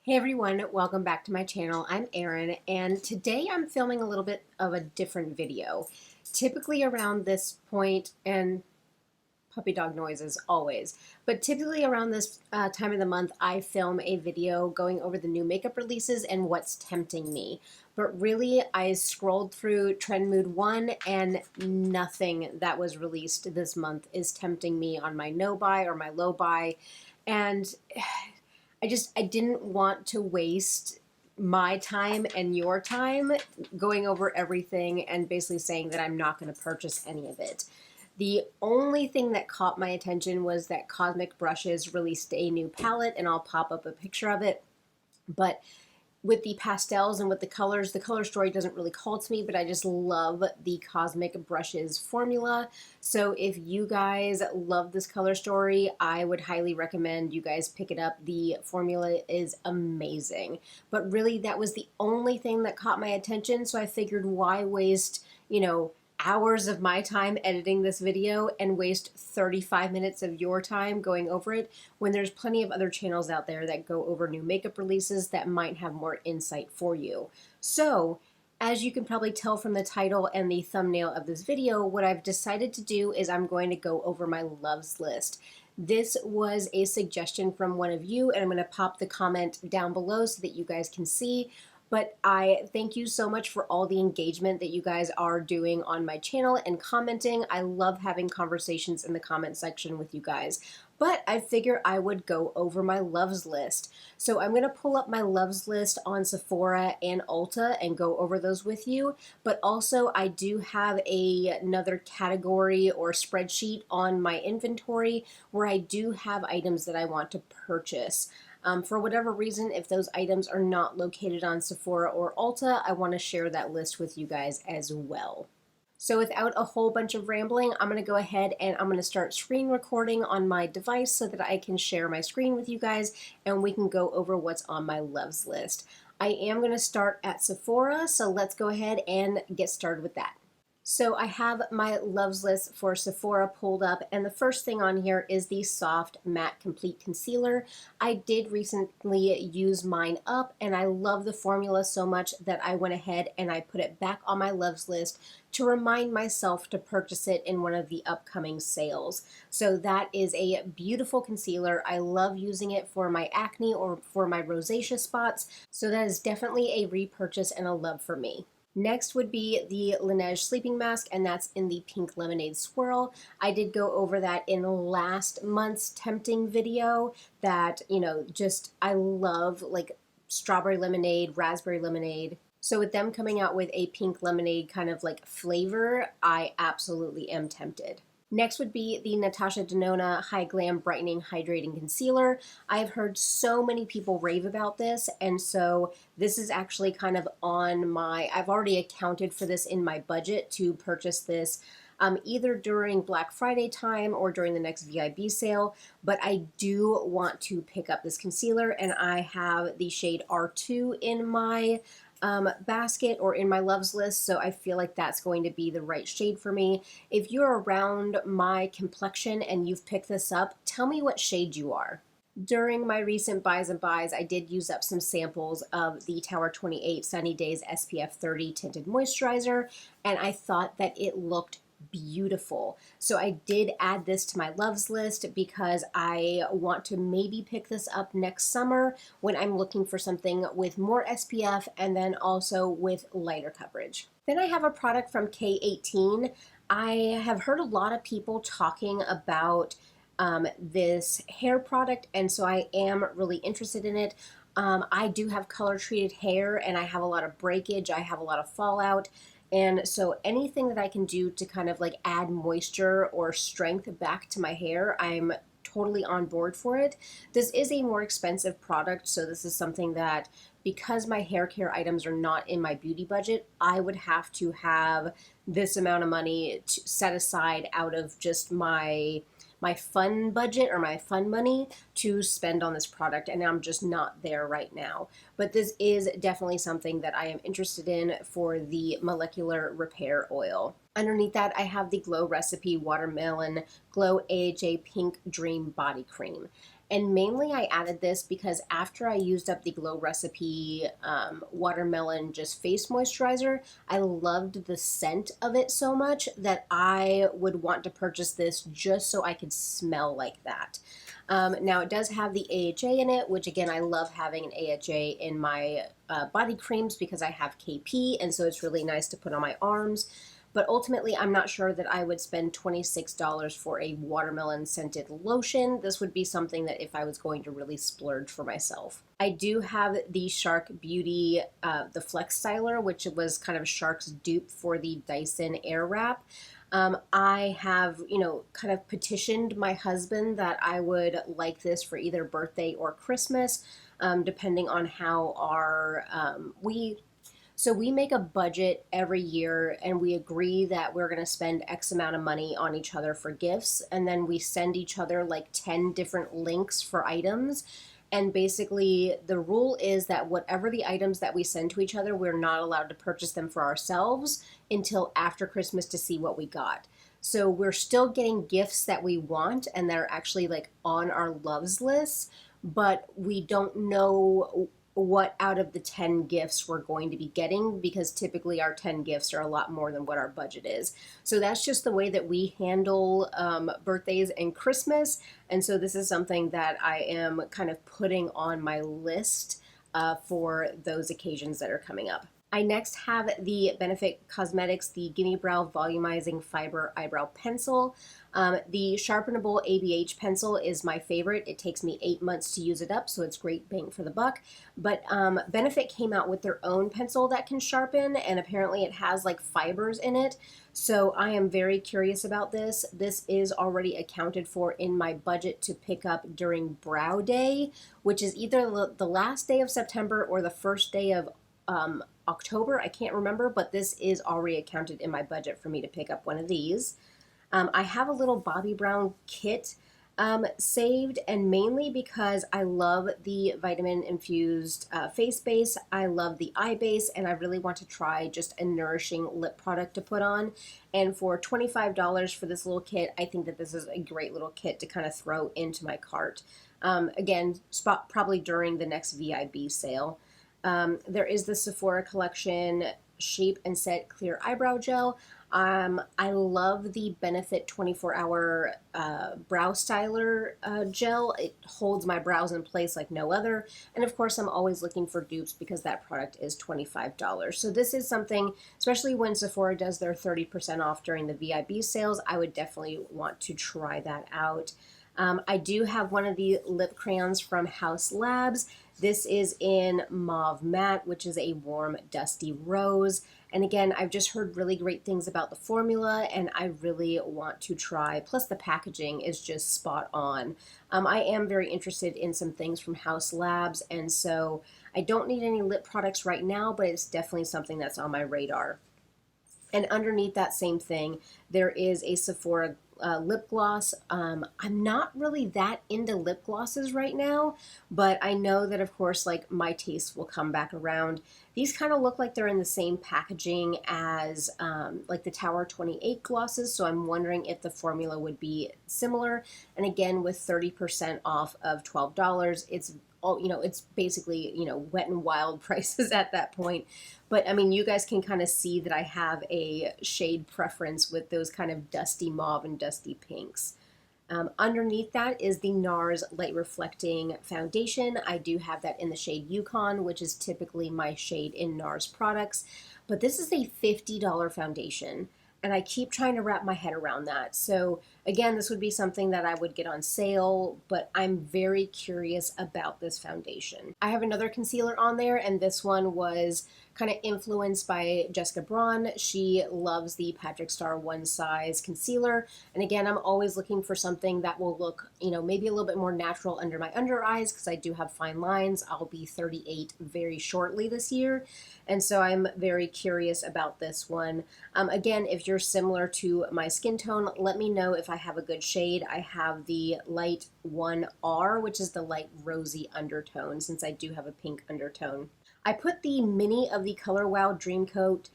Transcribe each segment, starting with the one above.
Hey everyone, welcome back to my channel. I'm Erin, and today I'm filming a little bit of a different video. Typically around this point, and puppy dog noises always, but typically around this time of the month, I film a video going over the new makeup releases and what's tempting me. But really, I scrolled through Trend Mood 1 and nothing that was released this month is tempting me on my no buy or my low buy. And I didn't want to waste my time and your time going over everything and basically saying that I'm not going to purchase any of it. The only thing that caught my attention was that Cosmic Brushes released a new palette, and I'll pop up a picture of it. But with the pastels and with the color story doesn't really call to me, but I just love the Cosmic Brushes formula. So if you guys love this color story, I would highly recommend you guys pick it up. The formula is amazing. But really, that was the only thing that caught my attention, so I figured why waste, hours of my time editing this video and waste 35 minutes of your time going over it when there's plenty of other channels out there that go over new makeup releases that might have more insight for you. So, as you can probably tell from the title and the thumbnail of this video, what I've decided to do is I'm going to go over my loves list. This was a suggestion from one of you, and I'm going to pop the comment down below so that you guys can see. But I thank you so much for all the engagement that you guys are doing on my channel and commenting. I love having conversations in the comment section with you guys. But I figure I would go over my loves list. So I'm going to pull up my loves list on Sephora and Ulta and go over those with you. But also I do have another category or spreadsheet on my inventory where I do have items that I want to purchase. For whatever reason, if those items are not located on Sephora or Ulta, I want to share that list with you guys as well. So without a whole bunch of rambling, I'm going to go ahead and I'm going to start screen recording on my device so that I can share my screen with you guys and we can go over what's on my loves list. I am going to start at Sephora, so let's go ahead and get started with that. So I have my loves list for Sephora pulled up, and the first thing on here is the Soft Matte Complete Concealer. I did recently use mine up, and I love the formula so much that I went ahead and I put it back on my loves list to remind myself to purchase it in one of the upcoming sales. So that is a beautiful concealer. I love using it for my acne or for my rosacea spots, so that is definitely a repurchase and a love for me. Next would be the Laneige Sleeping Mask, and that's in the Pink Lemonade Swirl. I did go over that in last month's tempting video that, I love like strawberry lemonade, raspberry lemonade. So with them coming out with a pink lemonade kind of like flavor, I absolutely am tempted. Next would be the Natasha Denona High Glam Brightening Hydrating Concealer. I've heard so many people rave about this, and so this is actually kind of on my, I've already accounted for this in my budget to purchase this either during Black Friday time or during the next VIB sale, but I do want to pick up this concealer, and I have the shade R2 in my basket or in my loves list, so I feel like that's going to be the right shade for me. If you're around my complexion and you've picked this up, tell me what shade you are. During my recent buys and buys, I did use up some samples of the Tower 28 Sunny Days SPF 30 Tinted Moisturizer, and I thought that it looked beautiful. So I did add this to my loves list because I want to maybe pick this up next summer when I'm looking for something with more SPF and then also with lighter coverage. Then I have a product from K18. I have heard a lot of people talking about this hair product, and so I am really interested in it. I do have color treated hair and I have a lot of breakage, I have a lot of fallout. And so anything that I can do to kind of like add moisture or strength back to my hair, I'm totally on board for it. This is a more expensive product, so this is something that, because my hair care items are not in my beauty budget, I would have to have this amount of money set aside out of just my fun budget or my fun money to spend on this product, and I'm just not there right now. But this is definitely something that I am interested in for the molecular repair oil. Underneath that, I have the Glow Recipe Watermelon Glow AHA Pink Dream Body Cream. And mainly I added this because after I used up the Glow Recipe watermelon just face moisturizer, I loved the scent of it so much that I would want to purchase this just so I could smell like that. Now it does have the AHA in it, which again, I love having an AHA in my body creams because I have KP, and so it's really nice to put on my arms. But ultimately, I'm not sure that I would spend $26 for a watermelon scented lotion. This would be something that if I was going to really splurge for myself. I do have the Shark Beauty, the Flex Styler, which was kind of Shark's dupe for the Dyson Airwrap. I have, kind of petitioned my husband that I would like this for either birthday or Christmas, depending on how we make a budget every year and we agree that we're going to spend X amount of money on each other for gifts. And then we send each other like 10 different links for items. And basically, the rule is that whatever the items that we send to each other, we're not allowed to purchase them for ourselves until after Christmas to see what we got. So we're still getting gifts that we want and that are actually like on our loves list, but we don't know what out of the 10 gifts we're going to be getting because typically our 10 gifts are a lot more than what our budget is. So that's just the way that we handle birthdays and Christmas. And so this is something that I am kind of putting on my list for those occasions that are coming up. I next have the Benefit Cosmetics, the Gimme Brow Volumizing Fiber Eyebrow Pencil. The Sharpenable ABH pencil is my favorite. It takes me 8 months to use it up, so it's great bang for the buck. But Benefit came out with their own pencil that can sharpen, and apparently it has like fibers in it. So I am very curious about this. This is already accounted for in my budget to pick up during Brow Day, which is either the last day of September or the first day of October. I can't remember, but this is already accounted in my budget for me to pick up one of these. I have a little Bobbi Brown kit saved, and mainly because I love the vitamin infused face base. I love the eye base, and I really want to try just a nourishing lip product to put on. And for $25 for this little kit, I think that this is a great little kit to kind of throw into my cart. Again, spot probably during the next VIB sale. There is the Sephora collection Shape and Set Clear Eyebrow Gel. I love the Benefit 24-hour brow styler gel. It holds my brows in place like no other. And of course, I'm always looking for dupes because that product is $25. So this is something, especially when Sephora does their 30% off during the VIB sales, I would definitely want to try that out. I do have one of the lip crayons from Haus Labs. This is in Mauve Matte, which is a warm, dusty rose. And again, I've just heard really great things about the formula, and I really want to try. Plus, the packaging is just spot on. I am very interested in some things from Haus Labs, and so I don't need any lip products right now, but it's definitely something that's on my radar. And underneath that same thing, there is a Sephora lip gloss. I'm not really that into lip glosses right now, but I know that of course like my taste will come back around. These kind of look like they're in the same packaging as like the Tower 28 glosses, so I'm wondering if the formula would be similar. And again, with 30% off of $12, it's it's basically, Wet and Wild prices at that point. But I mean, you guys can kind of see that I have a shade preference with those kind of dusty mauve and dusty pinks. Underneath that is the NARS Light Reflecting Foundation. I do have that in the shade Yukon, which is typically my shade in NARS products. But this is a $50 foundation, and I keep trying to wrap my head around that. So again, this would be something that I would get on sale, but I'm very curious about this foundation. I have another concealer on there, and this one was kind of influenced by Jessica Braun. She loves the Patrick Star One Size concealer. And again, I'm always looking for something that will look, maybe a little bit more natural under my under eyes because I do have fine lines. I'll be 38 very shortly this year. And so I'm very curious about this one. Again, if you're similar to my skin tone, let me know if I have a good shade. I have the Light 1R, which is the light rosy undertone, since I do have a pink undertone. I put the mini of the Color Wow Dream Coat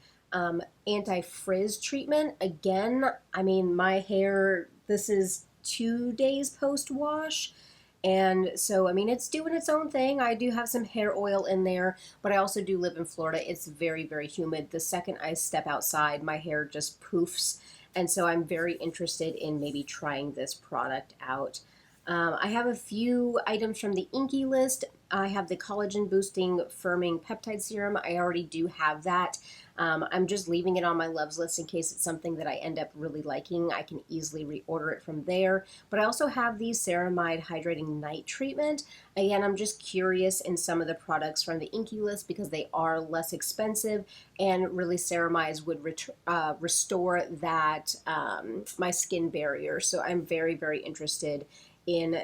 anti-frizz treatment. Again, I mean, my hair, this is 2 days post-wash, And so, I mean, it's doing its own thing. I do have some hair oil in there, but I also do live in Florida. It's very, very humid. The second I step outside, my hair just poofs. And so I'm very interested in maybe trying this product out. I have a few items from the Inky list. I have the collagen boosting firming peptide serum. I already do have that. I'm just leaving it on my loves list in case it's something that I end up really liking. I can easily reorder it from there. But I also have the ceramide hydrating night treatment. Again, I'm just curious in some of the products from the Inky list because they are less expensive, and really ceramides would restore that my skin barrier. So I'm very, very interested in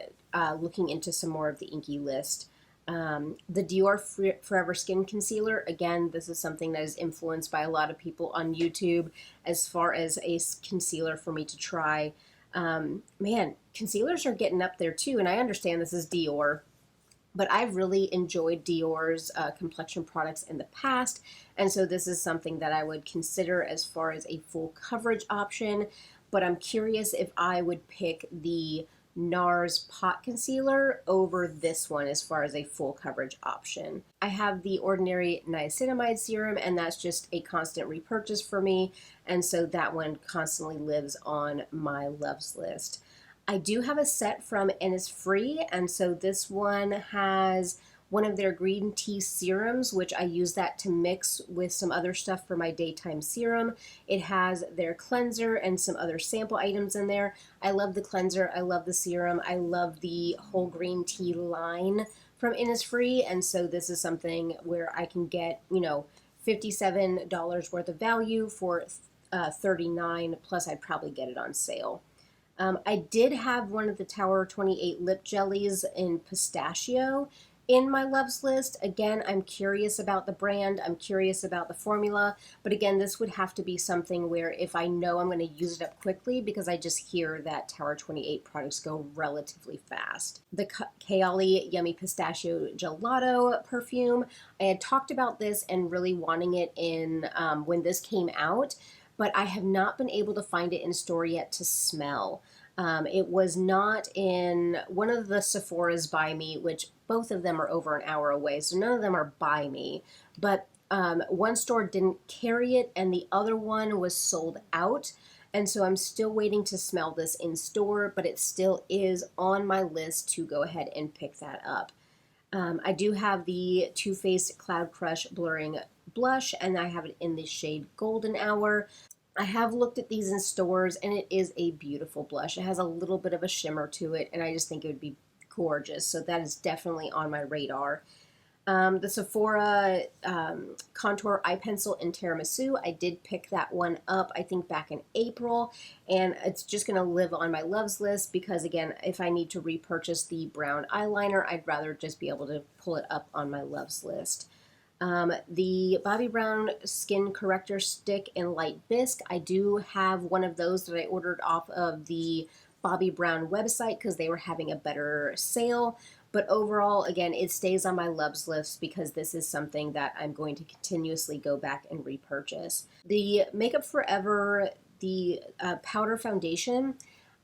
looking into some more of the Inky list. The Dior Forever Skin Concealer, again, this is something that is influenced by a lot of people on YouTube as far as a concealer for me to try. Man, concealers are getting up there too, and I understand this is Dior, but I've really enjoyed Dior's complexion products in the past, and so this is something that I would consider as far as a full coverage option, but I'm curious if I would pick the NARS Pot Concealer over this one as far as a full coverage option. I have the Ordinary Niacinamide Serum, and that's just a constant repurchase for me, and so that one constantly lives on my loves list. I do have a set from Innisfree, and so this one has one of their green tea serums, which I use that to mix with some other stuff for my daytime serum. It has their cleanser and some other sample items in there. I love the cleanser, I love the serum, I love the whole green tea line from Innisfree, and so this is something where I can get, you know, $57 worth of value for $39, plus I'd probably get it on sale. I did have one of the Tower 28 lip jellies in pistachio in my loves list. Again, I'm curious about the brand, I'm curious about the formula, but again, this would have to be something where if I know I'm going to use it up quickly, because I just hear that Tower 28 products go relatively fast. The Kayali Yummy Pistachio Gelato perfume, I had talked about this and really wanting it in when this came out, but I have not been able to find it in store yet to smell. It was not in one of the Sephora's by me, which both of them are over an hour away, so none of them are by me, but one store didn't carry it and the other one was sold out, and so I'm still waiting to smell this in store, but it still is on my list to go ahead and pick that up. I do have the Too Faced Cloud Crush Blurring Blush, and I have it in the shade Golden Hour. I have looked at these in stores, and it is a beautiful blush. It has a little bit of a shimmer to it, and I just think it would be gorgeous. So that is definitely on my radar. The Sephora Contour Eye Pencil in Tiramisu, I did pick that one up, I think back in April, and it's just going to live on my loves list because, again, if I need to repurchase the brown eyeliner, I'd rather just be able to pull it up on my loves list. The Bobbi Brown Skin Corrector Stick in Light Bisque, I do have one of those that I ordered off of the Bobbi Brown website because they were having a better sale. But overall, again, it stays on my loves list because this is something that I'm going to continuously go back and repurchase. The Makeup Forever, the powder foundation,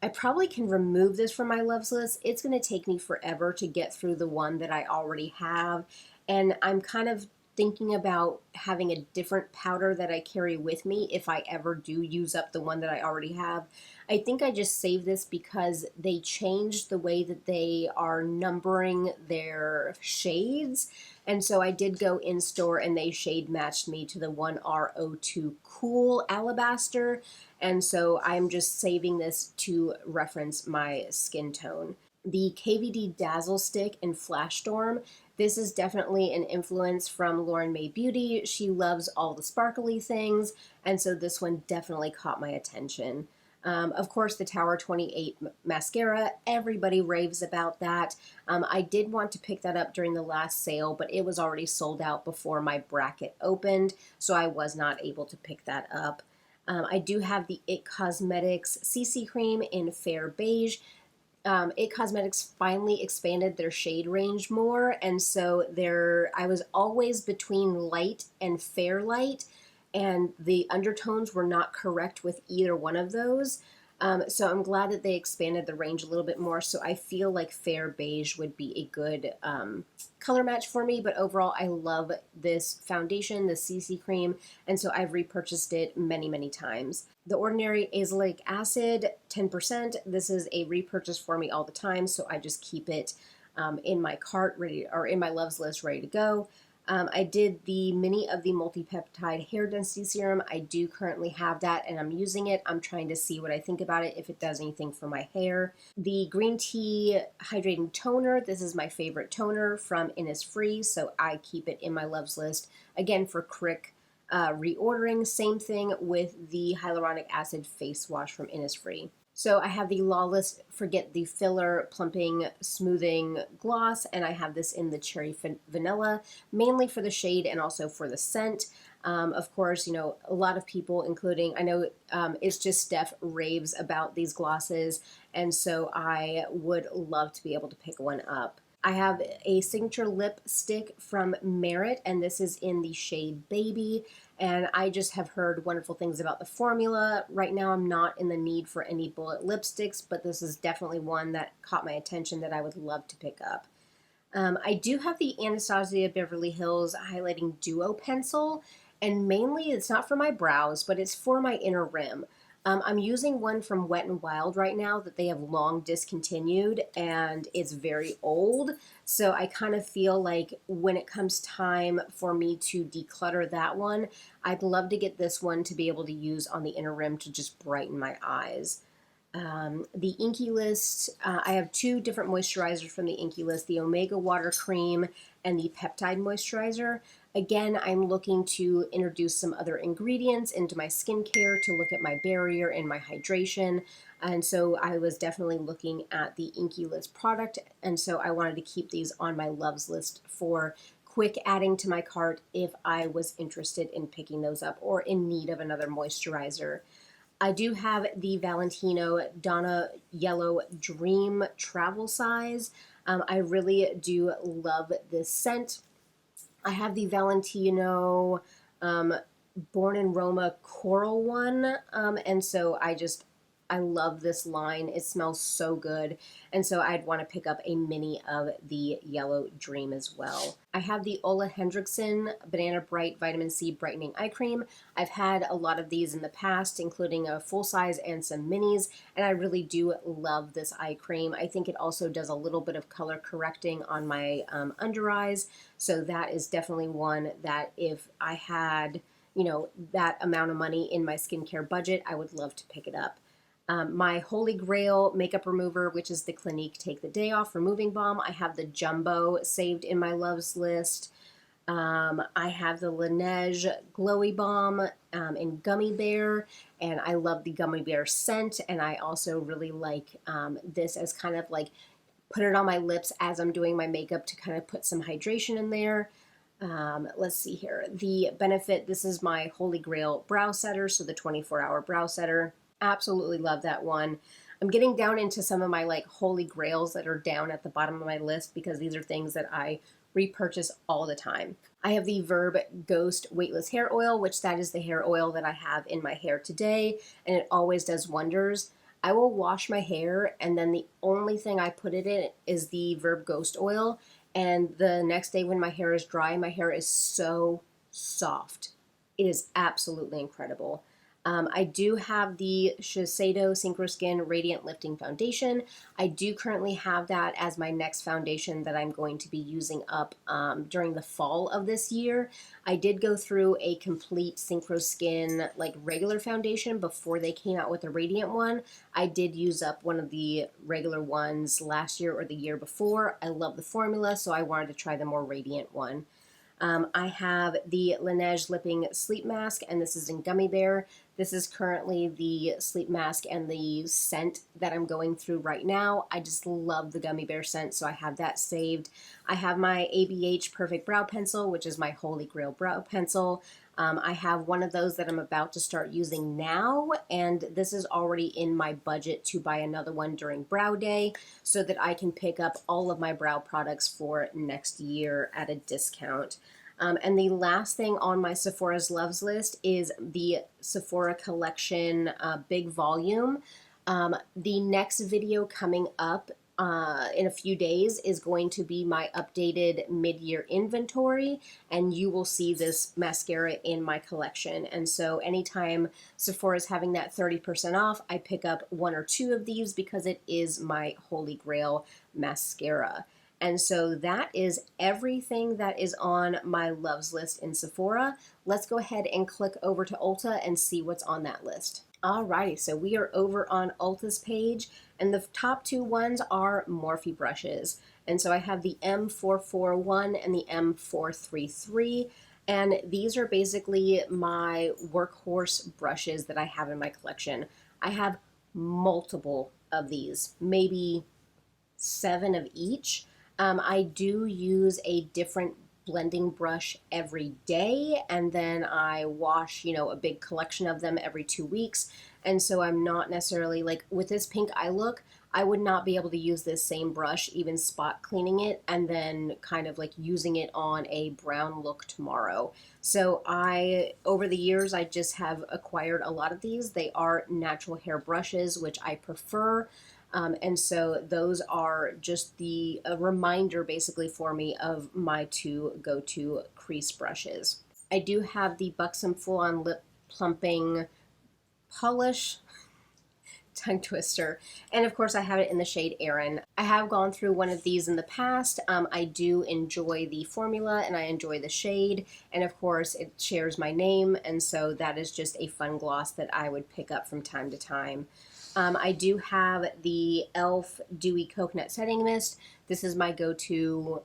I probably can remove this from my loves list. It's going to take me forever to get through the one that I already have. And I'm kind of thinking about having a different powder that I carry with me if I ever do use up the one that I already have. I think I just saved this because they changed the way that they are numbering their shades. And so I did go in store and they shade matched me to the 1R02 Cool Alabaster. And so I'm just saving this to reference my skin tone. The KVD Dazzle Stick in Flash Storm. This is definitely an influence from Lauren Mae Beauty. She loves all the sparkly things, and so this one definitely caught my attention. Of course, the Tower 28 mascara, everybody raves about that. I did want to pick that up during the last sale, but it was already sold out before my bracket opened, so I was not able to pick that up. I do have the IT Cosmetics CC Cream in Fair Beige. IT Cosmetics finally expanded their shade range more, and so I was always between light and fair light, and the undertones were not correct with either one of those. So I'm glad that they expanded the range a little bit more. So I feel like fair beige would be a good color match for me. But overall, I love this foundation, the CC cream. And so I've repurchased it many, many times. The Ordinary Azelaic Acid, 10%. This is a repurchase for me all the time. So I just keep it in my cart ready, or in my loves list ready to go. I did the mini of the multi-peptide hair density serum. I do currently have that and I'm using it. I'm trying to see what I think about it, if it does anything for my hair. The green tea hydrating toner. This is my favorite toner from Innisfree, so I keep it in my loves list. Again, for quick reordering. Same thing with the hyaluronic acid face wash from Innisfree. So I have the Lawless Forget the Filler Plumping Smoothing Gloss, and I have this in the Cherry Vanilla, mainly for the shade and also for the scent. Of course, you know, a lot of people, including, I know It's Just Steph, raves about these glosses, and so I would love to be able to pick one up. I have a signature lipstick from Merit, and this is in the shade Baby, and I just have heard wonderful things about the formula. Right now I'm not in the need for any bullet lipsticks, but this is definitely one that caught my attention that I would love to pick up. I do have the Anastasia Beverly Hills Highlighting Duo Pencil, and mainly it's not for my brows, but it's for my inner rim. I'm using one from Wet n Wild right now that they have long discontinued, and it's very old. So I kind of feel like when it comes time for me to declutter that one, I'd love to get this one to be able to use on the inner rim to just brighten my eyes. The Inky List, I have two different moisturizers from the Inky List, the Omega Water Cream and the Peptide Moisturizer. Again, I'm looking to introduce some other ingredients into my skincare to look at my barrier and my hydration. And so I was definitely looking at the Inky List product. And so I wanted to keep these on my loves list for quick adding to my cart if I was interested in picking those up or in need of another moisturizer. I do have the Valentino Donna Yellow Dream Travel Size. I really do love this scent. I have the Valentino Born in Roma Coral one, and so I love this line. It smells so good, and so I'd want to pick up a mini of the Yellow Dream as well. I have the Ola Hendrickson Banana Bright Vitamin C Brightening Eye Cream. I've had a lot of these in the past, including a full size and some minis, and I really do love this eye cream. I think it also does a little bit of color correcting on my under eyes, so that is definitely one that if I had, you know, that amount of money in my skincare budget, I would love to pick it up. My Holy Grail makeup remover, which is the Clinique Take the Day Off Removing Balm. I have the Jumbo saved in my loves list. I have the Laneige Glowy Balm in Gummy Bear, and I love the Gummy Bear scent, and I also really like this as kind of like put it on my lips as I'm doing my makeup to kind of put some hydration in there. Let's see here. The Benefit, this is my Holy Grail brow setter, so the 24-hour brow setter. Absolutely love that one. I'm getting down into some of my like holy grails that are down at the bottom of my list because these are things that I repurchase all the time. I have the Verb Ghost Weightless Hair Oil, which that is the hair oil that I have in my hair today, and it always does wonders. I will wash my hair, and then the only thing I put it in is the Verb Ghost Oil, and the next day when my hair is dry, my hair is so soft. It is absolutely incredible. I do have the Shiseido Synchro Skin Radiant Lifting Foundation. I do currently have that as my next foundation that I'm going to be using up during the fall of this year. I did go through a complete Synchro Skin like regular foundation before they came out with the Radiant one. I did use up one of the regular ones last year or the year before. I love the formula, so I wanted to try the more Radiant one. I have the Laneige Lipping Sleep Mask, and this is in Gummy Bear. This is currently the sleep mask and the scent that I'm going through right now. I just love the Gummy Bear scent, so I have that saved. I have my ABH Perfect Brow Pencil, which is my Holy Grail brow pencil. I have one of those that I'm about to start using now, and this is already in my budget to buy another one during Brow Day so that I can pick up all of my brow products for next year at a discount. And the last thing on my Sephora's Loves list is the Sephora Collection Big Volume. The next video coming up in a few days is going to be my updated mid-year inventory, and you will see this mascara in my collection. And so anytime Sephora is having that 30% off, I pick up one or two of these because it is my holy grail mascara. And so that is everything that is on my loves list in Sephora. Let's go ahead and click over to Ulta and see what's on that list. Alrighty, so we are over on Ulta's page, and the top two ones are Morphe brushes. And so I have the M441 and the M433, and these are basically my workhorse brushes that I have in my collection. I have multiple of these, maybe 7 of each. I do use a different blending brush every day, and then I wash, a big collection of them every 2 weeks. And so I'm not necessarily like with this pink eye look, I would not be able to use this same brush, even spot cleaning it, and then kind of like using it on a brown look tomorrow. So over the years, I just have acquired a lot of these. They are natural hair brushes, which I prefer. And so those are just a reminder basically for me of my two go-to crease brushes. I do have the Buxom Full-On Lip Plumping Polish, tongue twister, and of course I have it in the shade Erin. I have gone through one of these in the past. I do enjoy the formula and I enjoy the shade, and of course it shares my name, and so that is just a fun gloss that I would pick up from time to time. I do have the e.l.f. Dewy Coconut Setting Mist. This is my go-to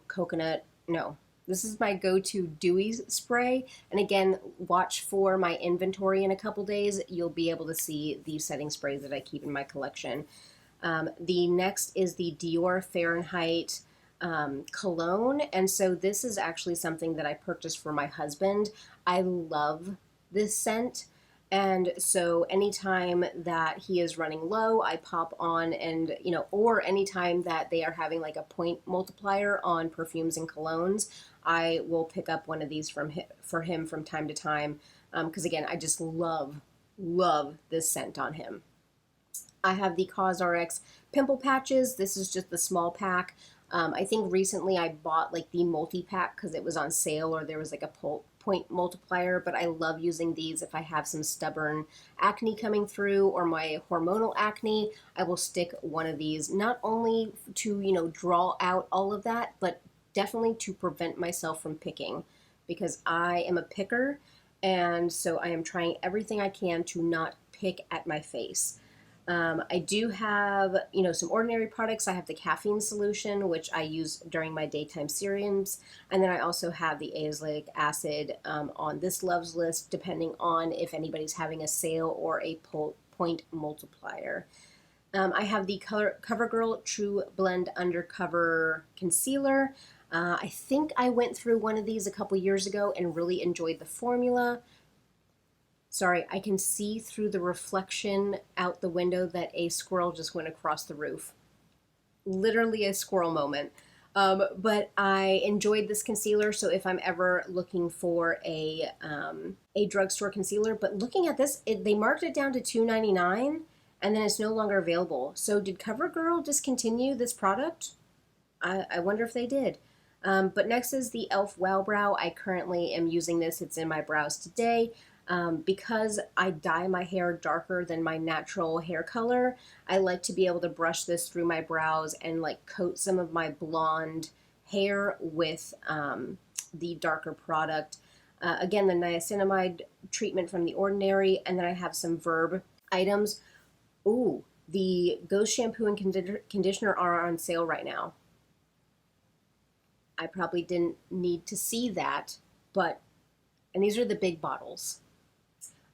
this is my go-to dewy spray. And again, watch for my inventory in a couple days. You'll be able to see the setting sprays that I keep in my collection. The next is the Dior Fahrenheit cologne. And so this is actually something that I purchased for my husband. I love this scent. And so anytime that he is running low, I pop on and, or anytime that they are having like a point multiplier on perfumes and colognes, I will pick up one of these for him from time to time. Because again, I just love this scent on him. I have the COSRX Pimple Patches. This is just the small pack. I think recently I bought like the multi-pack because it was on sale or there was like a point multiplier, but I love using these if I have some stubborn acne coming through or my hormonal acne. I will stick one of these not only to, draw out all of that, but definitely to prevent myself from picking, because I am a picker, and so I am trying everything I can to not pick at my face. I do have, some ordinary products. I have the caffeine solution, which I use during my daytime serums. And then I also have the azelaic acid on this loves list, depending on if anybody's having a sale or a point multiplier. I have the CoverGirl True Blend Undercover Concealer. I think I went through one of these a couple years ago and really enjoyed the formula. Sorry, I can see through the reflection out the window that a squirrel just went across the roof. Literally a squirrel moment. But I enjoyed this concealer, so if I'm ever looking for a drugstore concealer, but looking at this, they marked it down to $2.99, and then it's no longer available. So did CoverGirl discontinue this product? I wonder if they did. But next is the e.l.f. Wow Brow. I currently am using this. It's in my brows today. Because I dye my hair darker than my natural hair color, I like to be able to brush this through my brows and like coat some of my blonde hair with the darker product. Again, the niacinamide treatment from The Ordinary, and then I have some Verb items. Ooh, the Ghost shampoo and conditioner are on sale right now. I probably didn't need to see that, and these are the big bottles.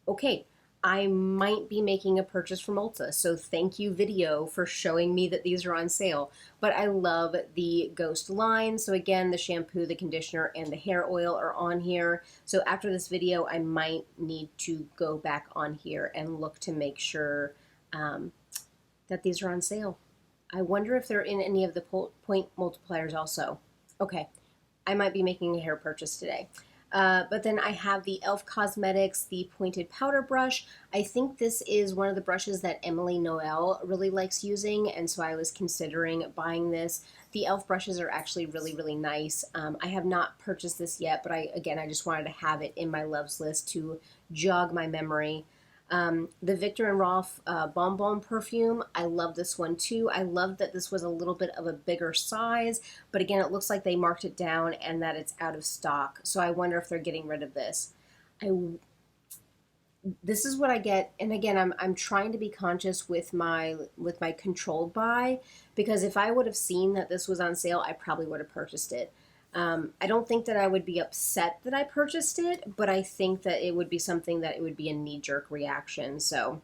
Okay, I might be making a purchase from Ulta, so thank you, video, for showing me that these are on sale. But I love the Ghost line. So again, the shampoo, the conditioner, and the hair oil are on here. So after this video, I might need to go back on here and look to make sure that these are on sale. I wonder if they're in any of the point multipliers also. Okay, I might be making a hair purchase today. But then I have the e.l.f. Cosmetics, the pointed powder brush. I think this is one of the brushes that Emily Noel really likes using, and so I was considering buying this. The e.l.f. brushes are actually really, really nice. I have not purchased this yet, but I just wanted to have it in my loves list to jog my memory. The Viktor and Rolf Bon Bon perfume, I love this one too. I love that this was a little bit of a bigger size, but again, it looks like they marked it down and that it's out of stock. So I wonder if they're getting rid of this. This is what I get, and again, I'm trying to be conscious with my controlled buy, because if I would have seen that this was on sale, I probably would have purchased it. I don't think that I would be upset that I purchased it, but I think that it would be something that it would be a knee-jerk reaction. So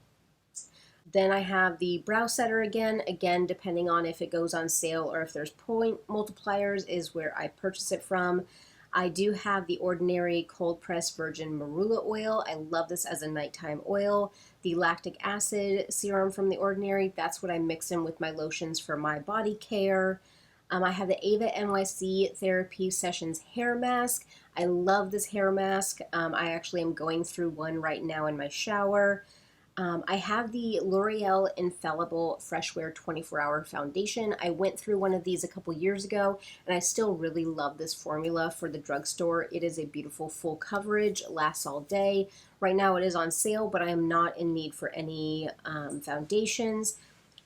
then I have the brow setter again, depending on if it goes on sale or if there's point multipliers is where I purchase it from. I do have the Ordinary Cold Pressed Virgin Marula Oil. I love this as a nighttime oil. The Lactic Acid Serum from the Ordinary, that's what I mix in with my lotions for my body care. I have the Ava NYC Therapy Sessions Hair Mask. I love this hair mask. I actually am going through one right now in my shower. I have the L'Oreal Infallible Fresh Wear 24-Hour Foundation. I went through one of these a couple years ago, and I still really love this formula for the drugstore. It is a beautiful full coverage, lasts all day. Right now it is on sale, but I am not in need for any foundations.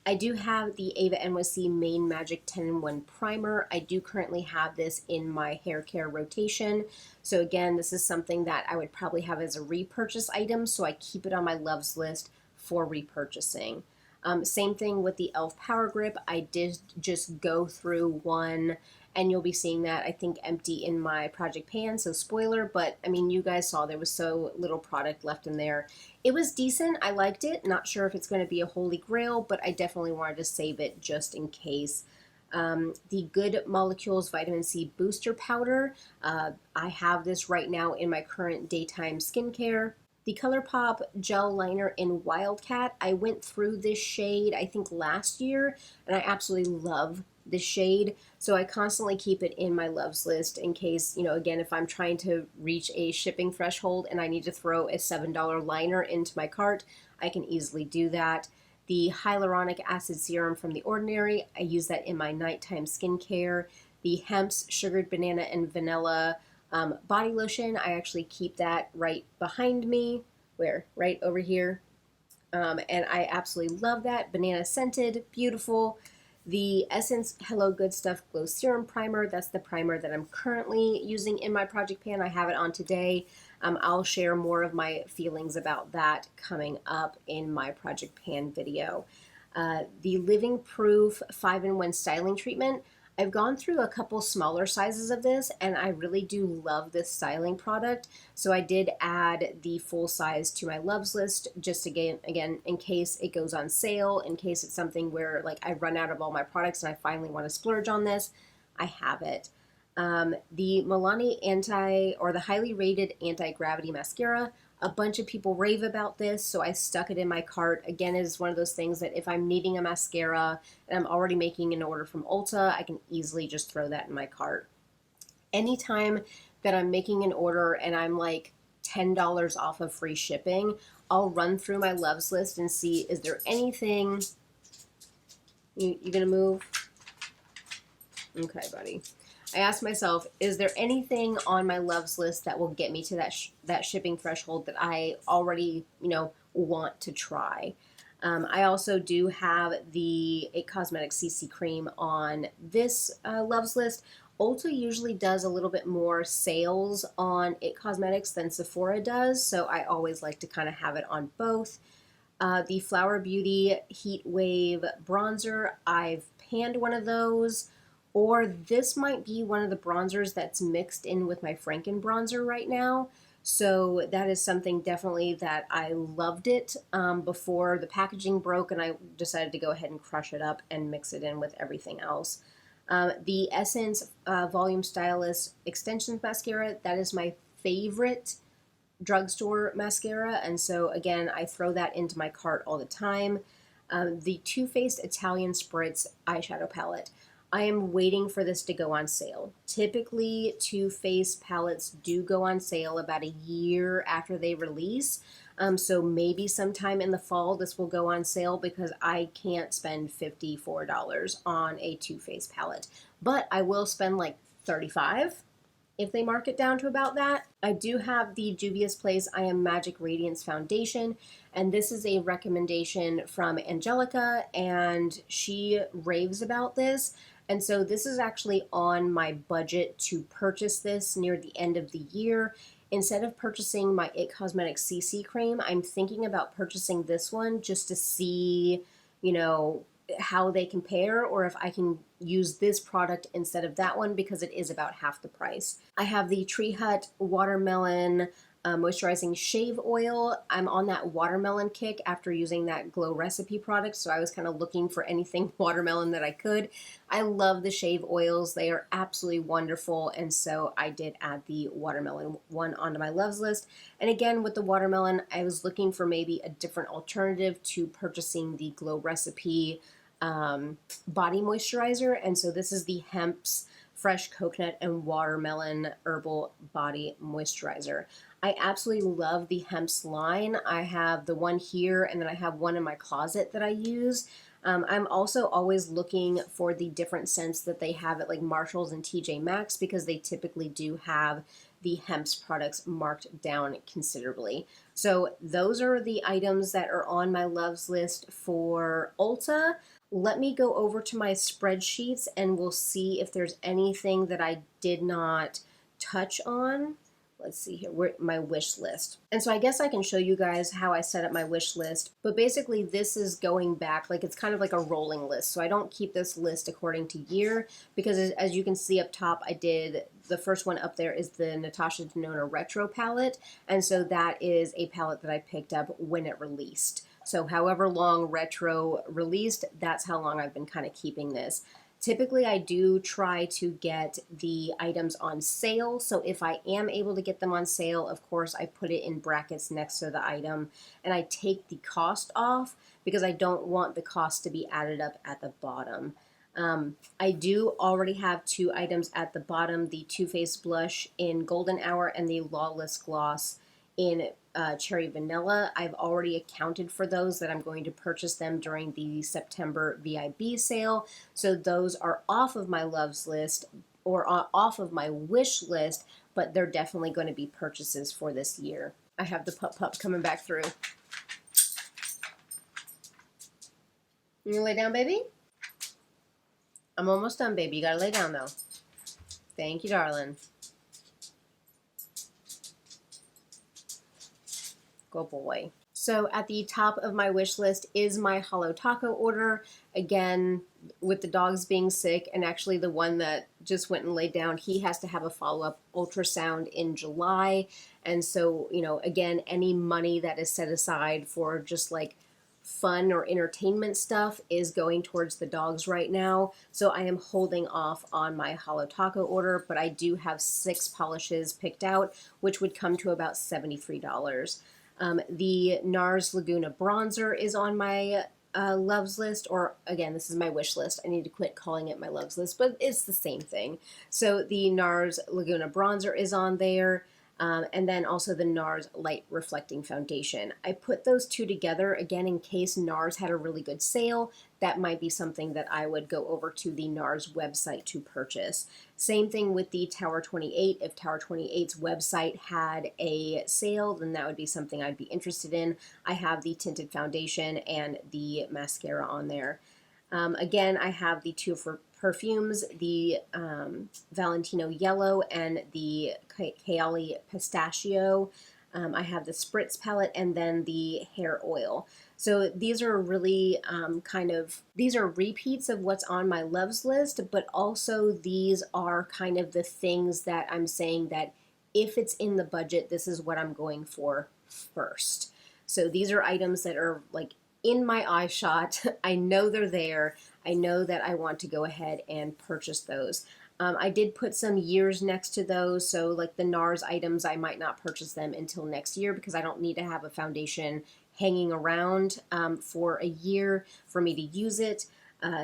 I do have the Ava NYC Main Magic 10-in-1 Primer. I do currently have this in my hair care rotation. So again, this is something that I would probably have as a repurchase item, so I keep it on my loves list for repurchasing. Same thing with the e.l.f. Power Grip. I did just go through one, and you'll be seeing that, I think, empty in my project pan, so spoiler, but I mean, you guys saw there was so little product left in there. It was decent. I liked it. Not sure if it's going to be a holy grail, but I definitely wanted to save it just in case. The Good Molecules Vitamin C Booster Powder. I have this right now in my current daytime skincare. The ColourPop Gel Liner in Wildcat. I went through this shade, I think, last year, and I absolutely love this shade. So I constantly keep it in my loves list in case, again, if I'm trying to reach a shipping threshold and I need to throw a $7 liner into my cart, I can easily do that. The Hyaluronic Acid Serum from The Ordinary, I use that in my nighttime skincare. The Hemp's Sugared Banana and Vanilla body lotion, I actually keep that right behind me. Where? Right over here. And I absolutely love that. Banana scented, beautiful. The Essence Hello Good Stuff Glow Serum Primer, that's the primer that I'm currently using in my project pan. I have it on today. I'll share more of my feelings about that coming up in my project pan video. The Living Proof 5-in-1 Styling Treatment. I've gone through a couple smaller sizes of this, and I really do love this styling product. So I did add the full size to my loves list, just again, in case it goes on sale, in case it's something where like I run out of all my products and I finally want to splurge on this, I have it. The Milani the highly rated anti-gravity mascara. A bunch of people rave about this, so I stuck it in my cart. Again, it is one of those things that if I'm needing a mascara and I'm already making an order from Ulta, I can easily just throw that in my cart. Anytime that I'm making an order and I'm like $10 off of free shipping, I'll run through my loves list and see, is there anything... You gonna move? Okay, buddy. I asked myself, is there anything on my loves list that will get me to that shipping threshold that I already, want to try? I also do have the IT Cosmetics CC Cream on this loves list. Ulta usually does a little bit more sales on IT Cosmetics than Sephora does, so I always like to kind of have it on both. The Flower Beauty Heat Wave Bronzer, I've panned one of those. Or this might be one of the bronzers that's mixed in with my Franken bronzer right now. So that is something definitely that I loved it before the packaging broke, and I decided to go ahead and crush it up and mix it in with everything else. The Essence Volume Stylist Extensions Mascara, that is my favorite drugstore mascara, and so again, I throw that into my cart all the time. The Too Faced Italian Spritz Eyeshadow Palette. I am waiting for this to go on sale. Typically, Too Faced palettes do go on sale about a year after they release. So maybe sometime in the fall this will go on sale because I can't spend $54 on a Too Faced palette. But I will spend like $35 if they mark it down to about that. I do have the Juvia's Place I Am Magic Radiance Foundation, and this is a recommendation from Angelica, and she raves about this. And so this is actually on my budget to purchase this near the end of the year. Instead of purchasing my IT Cosmetics CC cream, I'm thinking about purchasing this one just to see, you know, how they compare, or if I can use this product instead of that one because it is about half the price. I have the Tree Hut Watermelon Moisturizing Shave Oil. I'm on that watermelon kick after using that Glow Recipe product, so I was kind of looking for anything watermelon that I could. I love the shave oils. They are absolutely wonderful, and so I did add the watermelon one onto my loves list. And again, with the watermelon, I was looking for maybe a different alternative to purchasing the Glow Recipe body moisturizer, and so this is the Hemp's Fresh Coconut and Watermelon Herbal Body Moisturizer. I absolutely love the Hemp's line. I have the one here, and then I have one in my closet that I use. I'm also always looking for the different scents that they have at like Marshall's and TJ Maxx because they typically do have the Hemp's products marked down considerably. So those are the items that are on my loves list for Ulta. Let me go over to my spreadsheets and we'll see if there's anything that I did not touch on. Let's see here, my wish list. And so I guess I can show you guys how I set up my wish list, but basically this is going back, like it's kind of like a rolling list. So I don't keep this list according to year because as you can see up top, I did, the first one up there is the Natasha Denona Retro palette. And so that is a palette that I picked up when it released. So however long Retro released, that's how long I've been kind of keeping this. Typically, I do try to get the items on sale. So if I am able to get them on sale, of course, I put it in brackets next to the item and I take the cost off because I don't want the cost to be added up at the bottom. I do already have two items at the bottom, the Too Faced Blush in Golden Hour and the Lawless Gloss in Cherry Vanilla. I've already accounted for those that I'm going to purchase them during the September VIB sale. So those are off of my loves list or off of my wish list, but they're definitely going to be purchases for this year. I have the pup coming back through. You gonna lay down, baby? I'm almost done, baby. You gotta lay down, though. Thank you, darling. Good boy. So at the top of my wish list is my Holo Taco order. Again, with the dogs being sick, and actually the one that just went and laid down, he has to have a follow-up ultrasound in July. And so, you know, again, any money that is set aside for just like fun or entertainment stuff is going towards the dogs right now. So I am holding off on my Holo Taco order, but I do have 6 polishes picked out, which would come to about $73. The NARS Laguna bronzer is on my loves list, or again, this is my wish list. I need to quit calling it my loves list, but it's the same thing. So the NARS Laguna bronzer is on there. And then also the NARS Light Reflecting Foundation. I put those two together, again, in case NARS had a really good sale. That might be something that I would go over to the NARS website to purchase. Same thing with the Tower 28. If Tower 28's website had a sale, then that would be something I'd be interested in. I have the tinted foundation and the mascara on there. Again, I have the two for perfumes, the Valentino Yellow and the Kaoli Pistachio. I have the Spritz palette and then the hair oil. So these are really these are repeats of what's on my loves list, but also these are kind of the things that I'm saying that if it's in the budget, this is what I'm going for first. So these are items that are like in my eye shot. I know they're there. I know that I want to go ahead and purchase those. I did put some years next to those, so like the NARS items, I might not purchase them until next year because I don't need to have a foundation hanging around for a year for me to use it.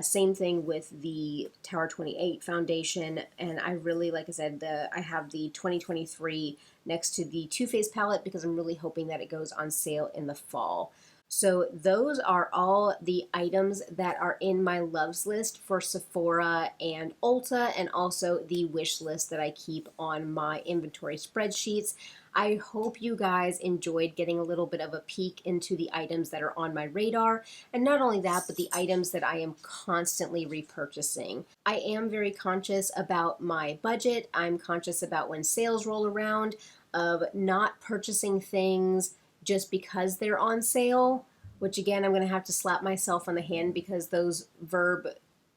Same thing with the Tower 28 foundation, and I really, like I said, I have the 2023 next to the Too Faced palette because I'm really hoping that it goes on sale in the fall. So those are all the items that are in my loves list for Sephora and Ulta, and also the wish list that I keep on my inventory spreadsheets. I hope you guys enjoyed getting a little bit of a peek into the items that are on my radar, and not only that, but the items that I am constantly repurchasing. I am very conscious about my budget. I'm conscious about when sales roll around, of not purchasing things just because they're on sale, which again, I'm going to have to slap myself on the hand because those Verb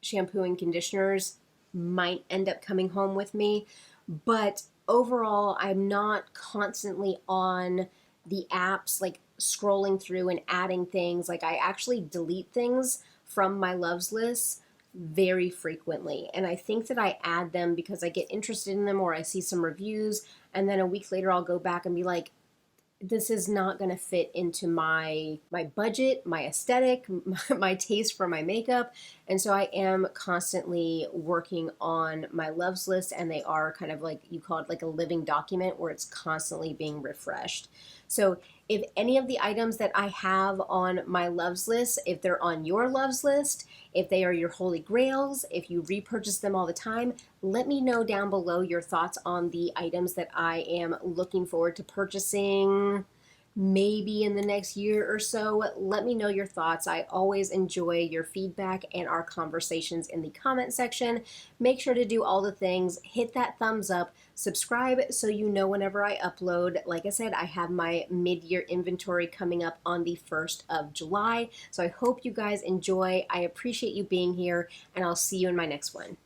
shampoo and conditioners might end up coming home with me. But overall, I'm not constantly on the apps like scrolling through and adding things. Like, I actually delete things from my loves list very frequently, and I think that I add them because I get interested in them or I see some reviews, and then a week later I'll go back and be like, this is not going to fit into my budget, my aesthetic, my taste for my makeup. And so I am constantly working on my loves list, and they are kind of like, you call it like a living document where it's constantly being refreshed. So if any of the items that I have on my loves list, if they're on your loves list, if they are your holy grails, if you repurchase them all the time, let me know down below your thoughts on the items that I am looking forward to purchasing maybe in the next year or so. Let me know your thoughts. I always enjoy your feedback and our conversations in the comment section. Make sure to do all the things. Hit that thumbs up, subscribe so you know whenever I upload. Like I said, I have my mid-year inventory coming up on the 1st of July. So I hope you guys enjoy. I appreciate you being here, and I'll see you in my next one.